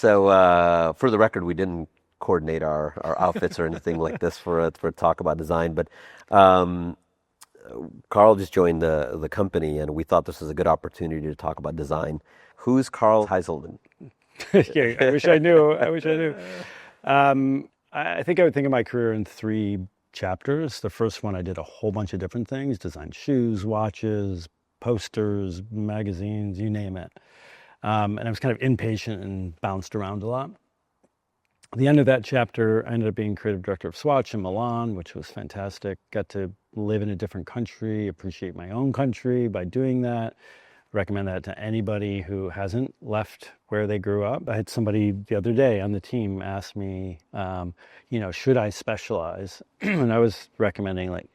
So for the record, we didn't coordinate our outfits or anything like this for a talk about design, but um, Carl just joined the company, and we thought this was a good opportunity to talk about design. Who's Karl Heiselman? Yeah, I wish I knew. I wish I knew. I think I would think of my career in three chapters. The first one, I did a whole bunch of different things, designed shoes, watches, posters, magazines, you name it. And I was kind of impatient and bounced around a lot. At the end of that chapter, I ended up being creative director of Swatch in Milan, which was fantastic. Got to live in a different country, appreciate my own country by doing that. Recommend that to anybody who hasn't left where they grew up. I had somebody the other day on the team ask me, should I specialize? And I was recommending like,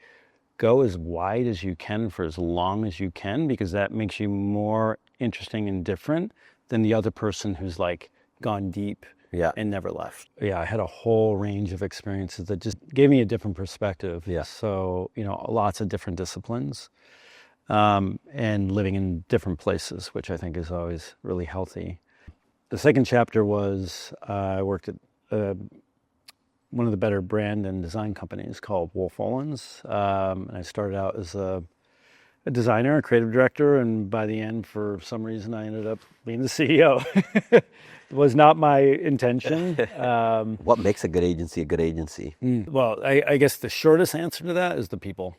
go as wide as you can for as long as you can, because that makes you more interesting and different than the other person who's like gone deep and never left. Yeah, I had a whole range of experiences that just gave me a different perspective. Yeah. So, lots of different disciplines. And living in different places, which I think is always really healthy. The second chapter was I worked at one of the better brand and design companies called Wolff Olins. And I started out as a designer, a creative director, and by the end, for some reason, I ended up being the CEO. It was not my intention. What makes a good agency a good agency? Well, I guess the shortest answer to that is the people.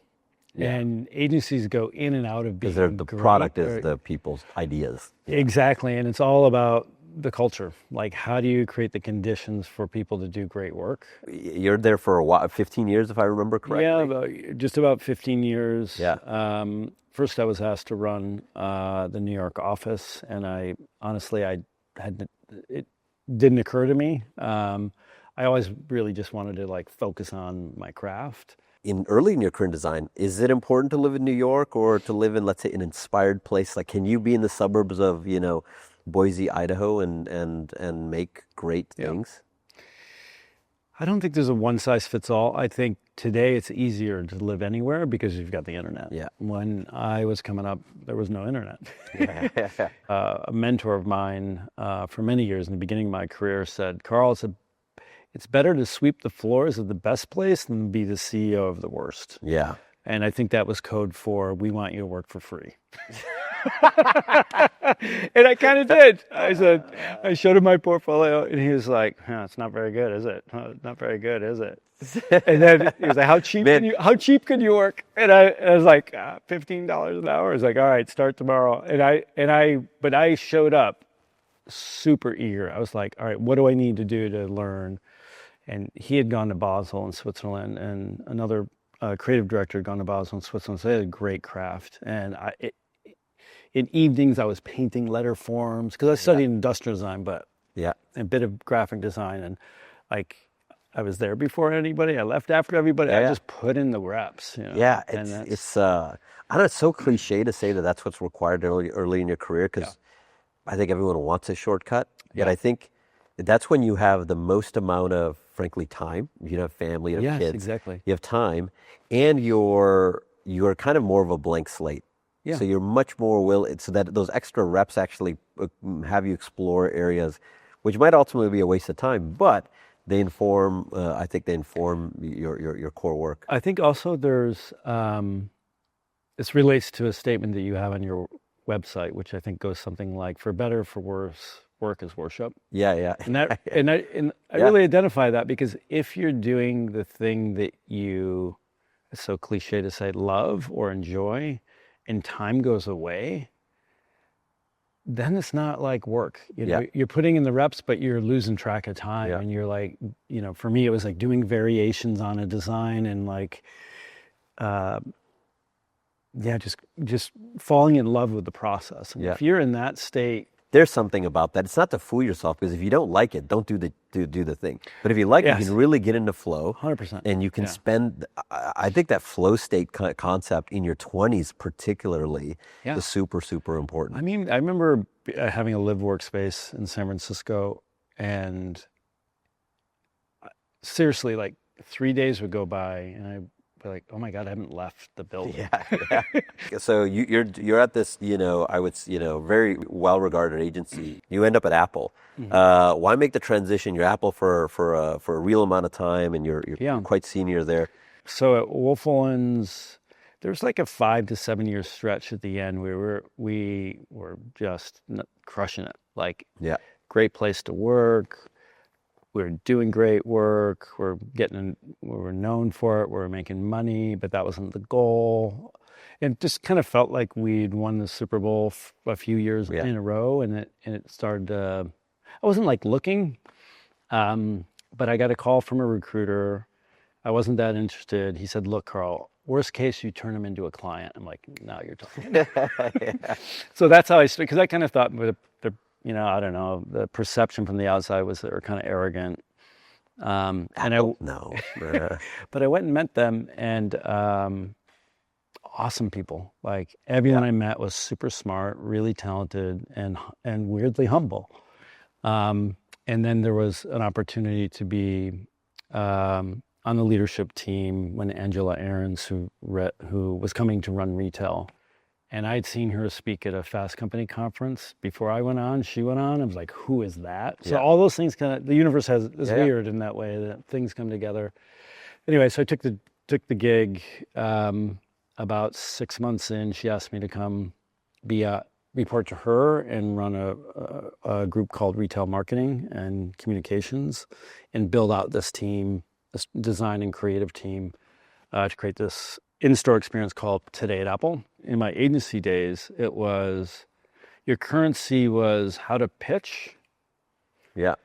Yeah. And agencies go in and out of being Because the product is the people's ideas. Exactly, and it's all about the culture. Like, how do you create the conditions for people to do great work? You're there for a while, 15 years, if I remember correctly. Yeah, just about 15 years. Yeah. First, I was asked to run the New York office, and it didn't occur to me. I always really just wanted to like focus on my craft. Early in your career in design, is it important to live in New York or to live in, let's say, an inspired place? Like, can you be in the suburbs of, Boise, Idaho, and make great things? I don't think there's a one size fits all. I think today it's easier to live anywhere because you've got the internet. Yeah. When I was coming up, there was no internet. Yeah. A mentor of mine for many years in the beginning of my career said, Carl, it's better to sweep the floors of the best place than be the CEO of the worst. Yeah. And I think that was code for, we want you to work for free. And I kind of did. I showed him my portfolio, and he was like, it's not very good, is it? Not very good, is it? And then he was like, how cheap can you work? And I was like, $15 an hour. I was like, all right, start tomorrow. But I showed up super eager. I was like, all right, what do I need to do to learn? And he had gone to Basel in Switzerland, and another creative director had gone to Basel in Switzerland. So they had a great craft. And in evenings, I was painting letter forms because I studied industrial design, but a bit of graphic design. And like, I was there before anybody. I left after everybody. I just put in the reps. Yeah, it's I know it's so cliche to say that that's what's required early in your career, because I think everyone wants a shortcut. Yet I think that's when you have the most amount of, frankly, time. You have family, you have kids. Exactly. You have time, and you're kind of more of a blank slate. Yeah. So you're much more willing, so that those extra reps actually have you explore areas, which might ultimately be a waste of time, but they inform. I think they inform your core work. I think also there's this relates to a statement that you have on your website, which I think goes something like, "For better, for worse, work is worship." Yeah. And I really identify that, because if you're doing the thing that you, it's so cliche to say, love or enjoy, and time goes away, then it's not like work. You're putting in the reps, but you're losing track of time. And you're like, for me, it was like doing variations on a design and like, just falling in love with the process. And if you're in that state, there's something about that. It's not to fool yourself, because if you don't like it, don't do the thing. But if you like it, you can really get into flow. 100%. And you can spend, I think that flow state concept in your 20s particularly is super, super important. I mean, I remember having a live workspace in San Francisco, and seriously, like 3 days would go by, and I you're like, oh my God, I haven't left the building. Yeah, yeah. So you're at this, very well-regarded agency. You end up at Apple. Why make the transition? You're Apple for a real amount of time, and you're Yeah. quite senior there. So at Wolff Olins, there was like a 5 to 7 year stretch at the end. We were just crushing it. Like, Yeah, great place to work. We were doing great work. We were known for it. We were making money, but that wasn't the goal. It just kind of felt like we'd won the Super Bowl a few years yeah, in a row, and it started to. I wasn't like looking, but I got a call from a recruiter. I wasn't that interested. He said, "Look, Karl, worst case, you turn him into a client." I'm like, "No, you're talking." yeah, So that's how I started, because I kind of thought I don't know, the perception from the outside was they were kind of arrogant. And no, but I went and met them, and awesome people. Like, everyone I met was super smart, really talented, and weirdly humble. And then there was an opportunity to be on the leadership team when Angela Ahrens, who was coming to run retail, and I'd seen her speak at a Fast Company conference before I went on. She went on. I was like, who is that? So all those things the universe is weird in that way, that things come together. Anyway, so I took the gig. About 6 months in, she asked me to come report to her and run a group called Retail Marketing and Communications, and build out this team, this design and creative team, to create this in-store experience called Today at Apple. In my agency days, it was, your currency was how to pitch, yeah,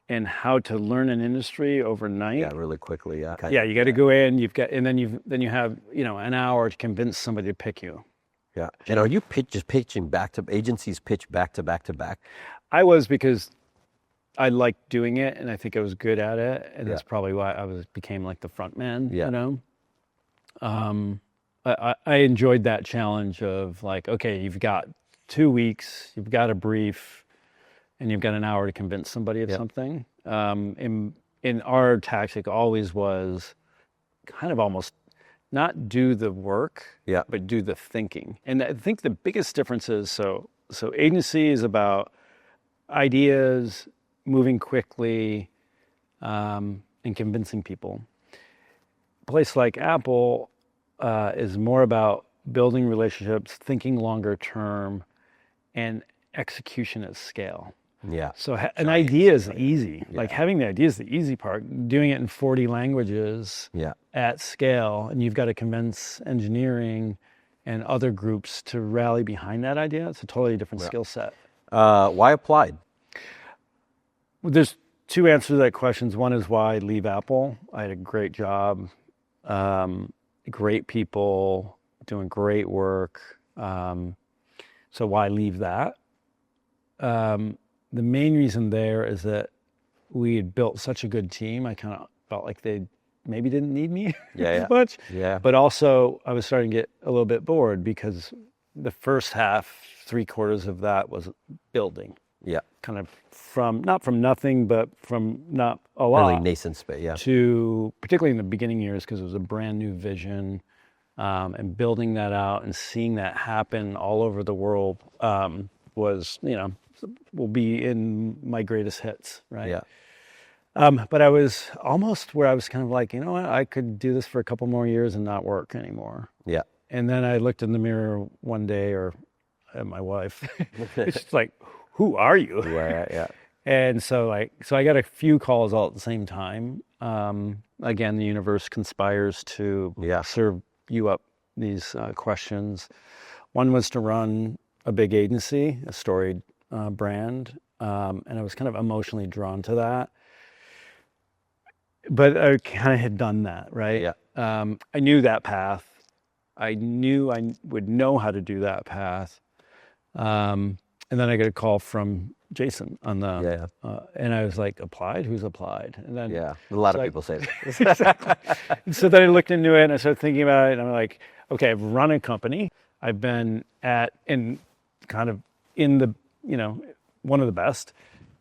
and how to learn an industry overnight. yeah, really quickly, yeah, Yeah, you got to go in. And then you have an hour to convince somebody to pick you. yeah. And are you just pitching back to agencies? Pitch back to back to back? I was, because I liked doing it, and I think I was good at it, and that's probably why I became like the front man. Yeah. I enjoyed that challenge of like, okay, you've got 2 weeks, you've got a brief, and you've got an hour to convince somebody of something. In our tactic always was kind of almost not do the work, but do the thinking. And I think the biggest difference is, so agency is about ideas, moving quickly, and convincing people. A place like Apple is more about building relationships, thinking longer term, and execution at scale. Yeah. So an idea is easy. Like, having the idea is the easy part. Doing it in 40 languages at scale, and you've got to convince engineering and other groups to rally behind that idea. It's a totally different skill set. Why Applied? There's two answers to that question. One is why leave Apple. I had a great job, great people, doing great work. So why leave that? The main reason there is that we had built such a good team. I kind of felt like they maybe didn't need me as much. Yeah. But also, I was starting to get a little bit bored, because the first half, 3/4 of that was building. Yeah. Kind of not from nothing, but from not a lot. Early nascent space, To, particularly in the beginning years, because it was a brand new vision, and building that out and seeing that happen all over the world was, will be in my greatest hits, right? Yeah. But I was almost where I was kind of like, you know what, I could do this for a couple more years and not work anymore. Yeah. And then I looked in the mirror one day, or at my wife. It's just like, who are you? Yeah. And so I got a few calls all at the same time. Again, the universe conspires to serve you up these questions. One was to run a big agency, a storied brand, and I was kind of emotionally drawn to that. But I kind of had done that, right? Yeah. I knew that path. I knew I would know how to do that path. And then I got a call from Jason on the, and I was like, applied? Who's applied? And then a lot of people say that. Exactly. So then I looked into it and I started thinking about it, and I'm like, okay, I've run a company. I've been in the, one of the best.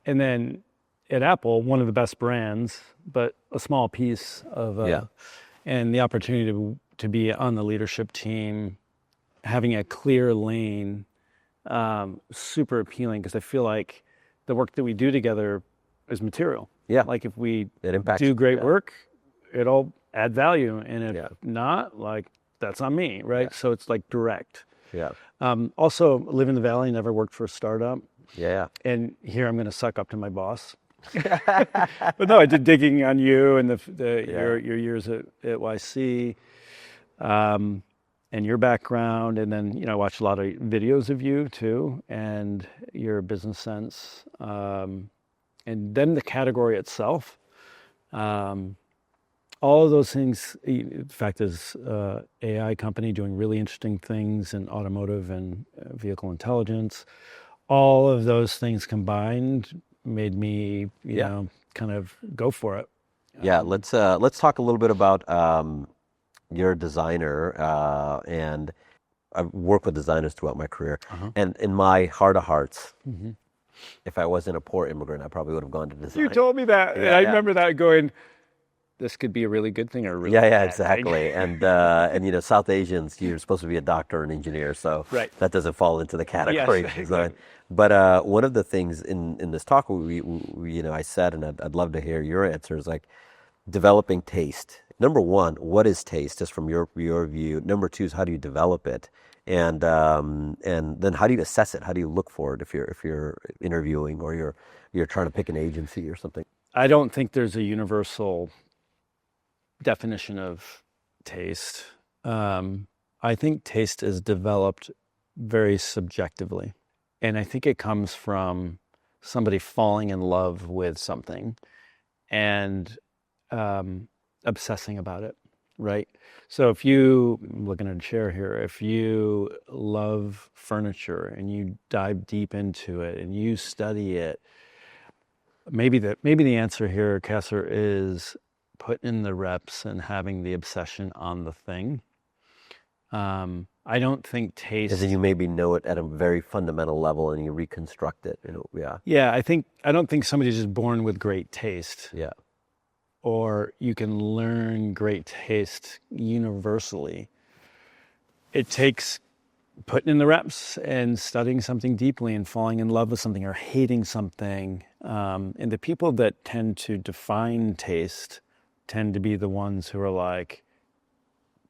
And then at Apple, one of the best brands, but a small piece of and the opportunity to be on the leadership team, having a clear lane, super appealing, because I feel like the work that we do together is material. Yeah. Like if we It impacts. do great work, it'll add value, and if Yeah. not, like that's on me, right? Yeah. So it's like direct. Yeah. Also, live in the Valley, never worked for a startup. Yeah. And here I'm going to suck up to my boss. But no, I did digging on you and your years at YC, and your background, and then I watched a lot of videos of you too, and your business sense, and then the category itself. All of those things. In fact, is AI company doing really interesting things in automotive and vehicle intelligence. All of those things combined made me, kind of go for it. Yeah, let's talk a little bit about you're a designer, and I've worked with designers throughout my career. And in my heart of hearts, if I wasn't a poor immigrant, I probably would have gone to design. You told me that. Yeah, I remember that going, this could be a really good thing or a really bad exactly. thing. And South Asians, you're supposed to be a doctor or an engineer, so that doesn't fall into the category of design. But one of the things in this talk we I said, and I'd love to hear your answers, like developing taste. Number one, what is taste, just from your view? Number two is how do you develop it, and then how do you assess it? How do you look for it if you're interviewing or you're trying to pick an agency or something? I don't think there's a universal definition of taste. I think taste is developed very subjectively. And I think it comes from somebody falling in love with something and obsessing about it, right? So if I'm looking at a chair here, if you love furniture and you dive deep into it and you study it, maybe the answer here, Qasar, is putting in the reps and having the obsession on the thing. I don't think taste. As in you maybe know it at a very fundamental level and you reconstruct it. Yeah, I don't think somebody's just born with great taste. Yeah. Or you can learn great taste universally. It takes putting in the reps and studying something deeply and falling in love with something or hating something. And the people that tend to define taste tend to be the ones who are like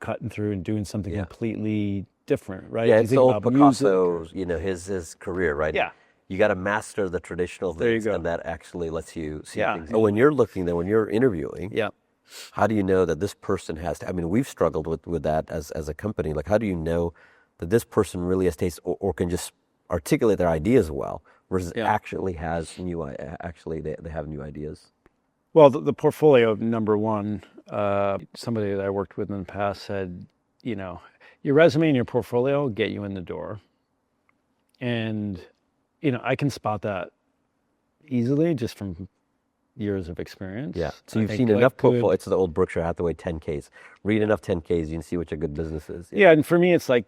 cutting through and doing something completely different, right? Yeah, it's the old Picasso, his career, right? Yeah. You got to master the traditional things, There you go. and that actually lets you see things. So when you're interviewing, how do you know that this person has, we've struggled with that as a company. Like, how do you know that this person really has taste or can just articulate their ideas well versus actually has they have new ideas? Well, the portfolio, number one, somebody that I worked with in the past said, your resume and your portfolio get you in the door. And, I can spot that easily just from years of experience. Yeah. So you've seen enough portfolio. It's the old Berkshire Hathaway 10Ks. Read enough 10Ks, you can see what a good business is. Yeah, and for me, it's like,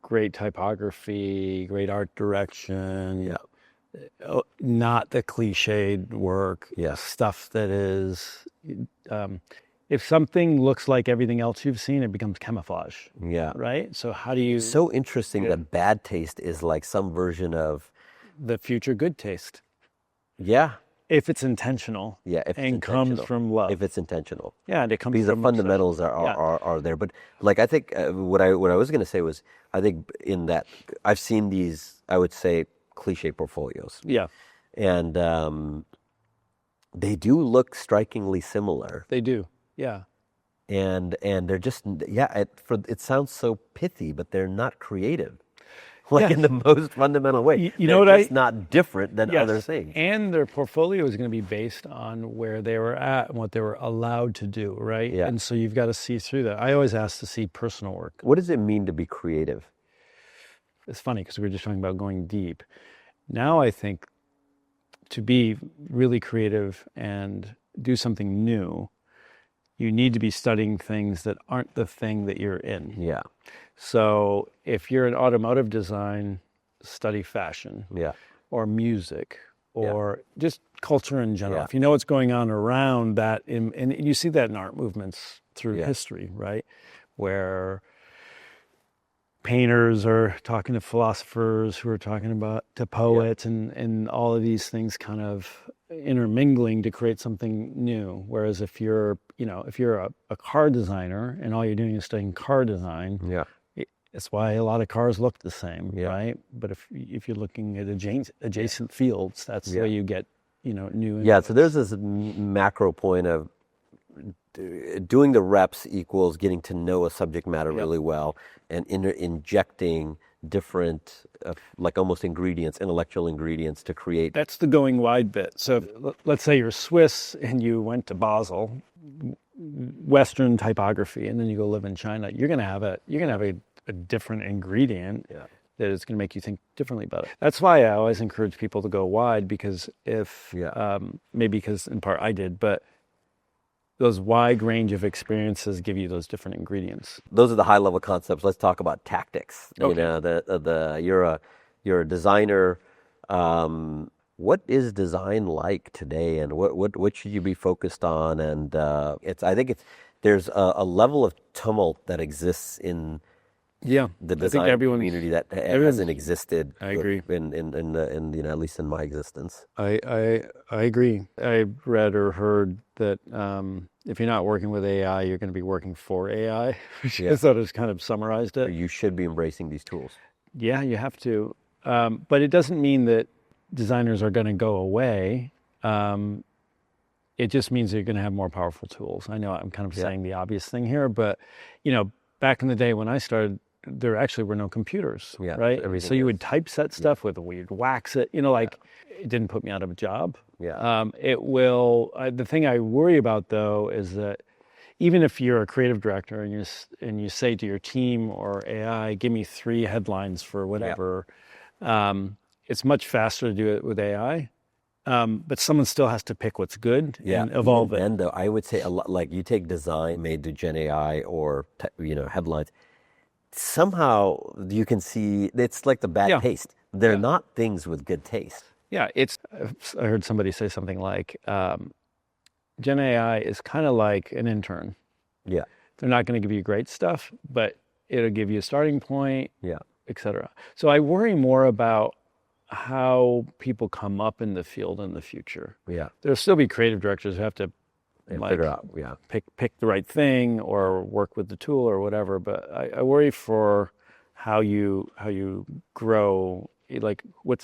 great typography, great art direction. Not the cliched work, stuff that is, if something looks like everything else you've seen, it becomes camouflage. Yeah. Right? So how do you... It's so interesting that bad taste is like some version of... the future good taste. Yeah. If it's intentional. Yeah, if it's and intentional. Comes from love. If it's intentional. Yeah, and it comes because from... the fundamentals are there. But like, I think what I was going to say was, I think in that, I've seen these, I would say, cliche portfolios. Yeah. And they do look strikingly similar. They do. Yeah. And they're just, it sounds so pithy, but they're not creative. Like in the most fundamental way. They're just not different than other things. And their portfolio is going to be based on where they were at and what they were allowed to do, right? Yeah. And so you've got to see through that. I always ask to see personal work. What does it mean to be creative? It's funny because we were just talking about going deep. Now I think to be really creative and do something new, you need to be studying things that aren't the thing that you're in. Yeah. So if you're in automotive design, study fashion. Yeah. Or music or just culture in general. Yeah. If you know what's going on around that, and you see that in art movements through Yeah. history, right? Where painters are talking to philosophers who are talking about to poets, and all of these things kind of intermingling to create something new. Whereas if you're a car designer and all you're doing is studying car design, Yeah. it's why a lot of cars look the same, Yeah. right? But if you're looking at adjacent fields, that's the way you get new. Yeah. So there's this macro point of doing the reps equals getting to know a subject matter really well, and injecting different like almost ingredients, intellectual ingredients to create. That's the going wide bit. So let's say you're Swiss and you went to Basel, Western typography, and then you go live in China. You're gonna have a different ingredient that is going to make you think differently about it. That's why I always encourage people to go wide, because maybe because in part I did, but those wide range of experiences give you those different ingredients. Those are the high level concepts. Let's talk about tactics. Okay. You know, you're a designer. What is design like today, and what should you be focused on? And there's a level of tumult that exists in the design community that hasn't existed. I agree. In at least in my existence. I agree. I read or heard that if you're not working with AI, you're going to be working for AI, which I thought has kind of summarized it. You should be embracing these tools. Yeah, you have to. But it doesn't mean that designers are going to go away. It just means you're going to have more powerful tools. I know I'm kind of saying the obvious thing here, but back in the day when I started, there actually were no computers, right? So you would typeset stuff with, we'd wax it, it didn't put me out of a job. Yeah. It will. The thing I worry about though is that even if you're a creative director and you say to your team or AI, give me 3 headlines for whatever, it's much faster to do it with AI. But someone still has to pick what's good and evolve it. And though I would say a lot, like you take design made to Gen AI or headlines, somehow you can see it's like the bad taste. They're not things with good taste. Yeah, I heard somebody say something like, Gen AI is kind of like an intern. Yeah. They're not going to give you great stuff, but it'll give you a starting point, et cetera. So I worry more about how people come up in the field in the future. Yeah. There'll still be creative directors who have to figure out, pick the right thing or work with the tool or whatever. But I worry for how you grow.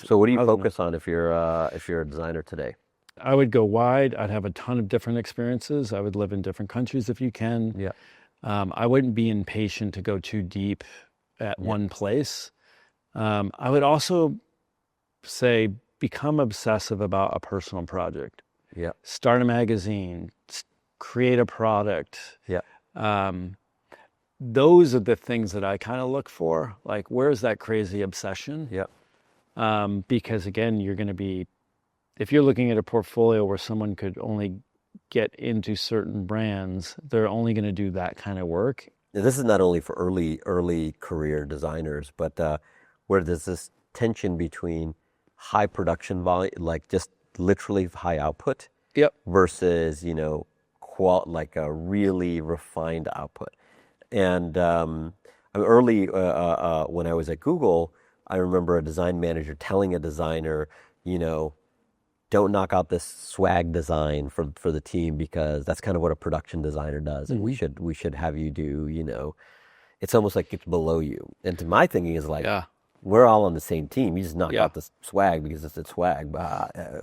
So what do you focus on if you're a designer today? I would go wide. I'd have a ton of different experiences. I would live in different countries if you can. Yeah. I wouldn't be impatient to go too deep at one place. I would also say become obsessive about a personal project. Yeah. Start a magazine, create a product. Yeah. Those are the things that I kind of look for. Like, where's that crazy obsession? Yeah. Because again, if you're looking at a portfolio where someone could only get into certain brands, they're only going to do that kind of work. Now, this is not only for early career designers, but where there's this tension between high production volume, like just literally high output, versus like a really refined output. And early when I was at Google, I remember a design manager telling a designer, don't knock out this swag design for the team, because that's kind of what a production designer does, and we should have you do, it's almost like it's below you. And to my thinking is like, we're all on the same team. You just knock out the swag because it's a swag.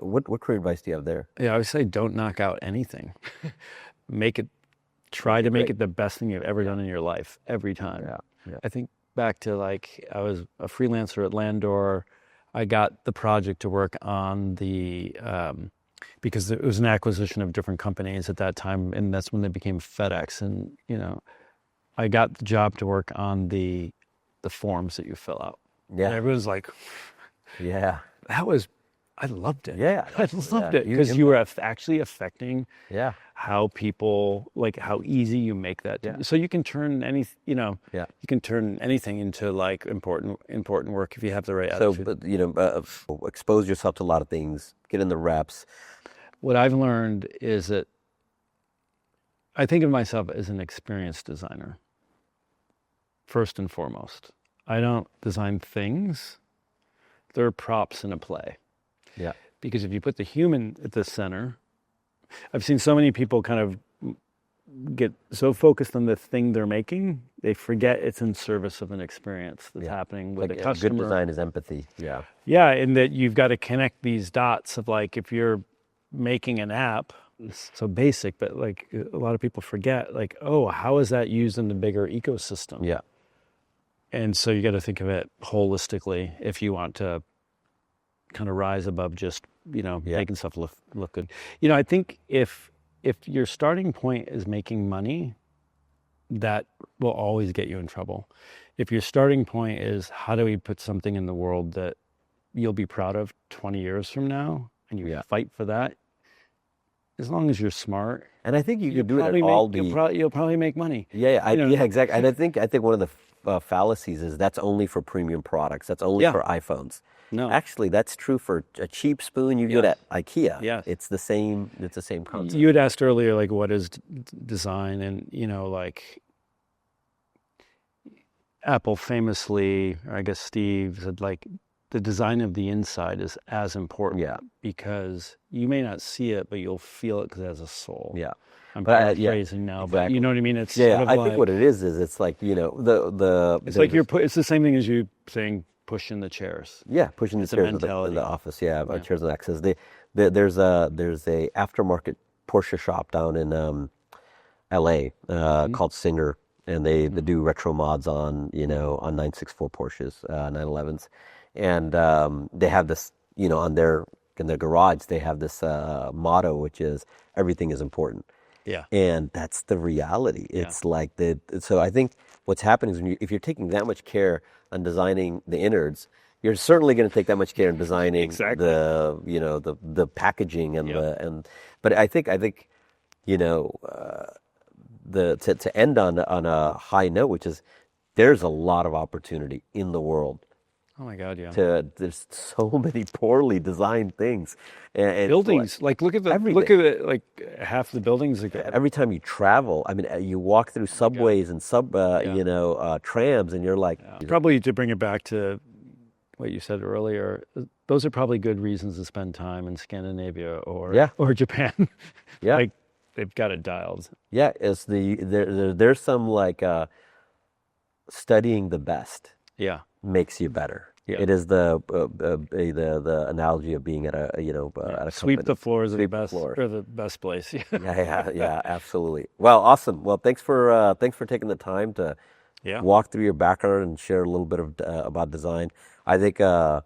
What career advice do you have there? Yeah, I would say don't knock out anything. Try to make it the best thing you've ever done in your life every time. Yeah. I think back to I was a freelancer at Landor. I got the project to work on because it was an acquisition of different companies at that time, and that's when they became FedEx. And I got the job to work on the forms that you fill out. Yeah. And everyone's like, yeah, that was I loved it. Yeah, I loved it because you were actually affecting yeah, how people, like how easy you make that. yeah, So you can turn yeah. you can turn anything into like important work if you have the right So, attitude. but, expose yourself to a lot of things, get in the reps. What I've learned is that I think of myself as an experienced designer, first and foremost. I don't design things. They're props in a play. Yeah, Because if you put the human at the center, I've seen so many people kind of get so focused on the thing they're making, they forget it's in service of an experience that's happening with like a customer. good design is empathy. Yeah, Yeah, and that you've got to connect these dots of like if you're making an app, it's so basic, but like a lot of people forget, like, oh, how is that used in the bigger ecosystem? yeah, And so you got to think of it holistically if you want to kind of rise above just, making stuff look good. I think if your starting point is making money, that will always get you in trouble. If your starting point is how do we put something in the world that you'll be proud of 20 years from now, and you fight for that, as long as you're smart, and I think you can do it at all the. You'll probably make money. Yeah, exactly. And I think one of the fallacies is that's only for premium products. That's only for iPhones. No, Actually, that's true for a cheap spoon you get at IKEA. Yeah, it's the same. It's the same concept. You had asked earlier, like, what is design, and like Apple famously, or I guess Steve said, like, the design of the inside is as important. Because you may not see it, but you'll feel it because it has a soul. Yeah. I'm paraphrasing now, but you know what I mean? It's I sort of think what it is it's like, it's like it's the same thing as you saying pushing the chairs. Yeah, pushing the chairs in the office. Yeah, chairs and access. There's a aftermarket Porsche shop down in LA called Singer, and they do retro mods on 964 Porsches, 911s, and they have this in their garage they have this motto, which is everything is important. Yeah. And that's the reality. It's like so I think what's happening is if you're taking that much care on designing the innards, you're certainly going to take that much care in designing the packaging and but I think to end on a high note, which is there's a lot of opportunity in the world. Oh my God, yeah. There's so many poorly designed things. And buildings, like look at it, like half the buildings. Every time you travel, I mean, you walk through subways and trams, and you're like, probably to bring it back to what you said earlier, those are probably good reasons to spend time in Scandinavia or Japan. Yeah, like they've got it dialed. Yeah, it's there's some like studying the best. Yeah. Makes you better. Yeah. It is the analogy of being at a at a sweep company. the floors Sweep of the best floor. or the best place. Yeah, absolutely. Well, awesome. Well, thanks for taking the time to walk through your background and share a little bit of about design. I think all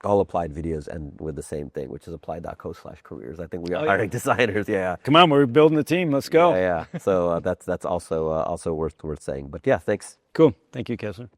applied videos end with the same thing, which is applied.co/careers. I think we are hiring designers. Yeah. Come on, we're building a team. Let's go. Yeah. So that's also worth saying. But yeah, thanks. Cool. Thank you, Qasar.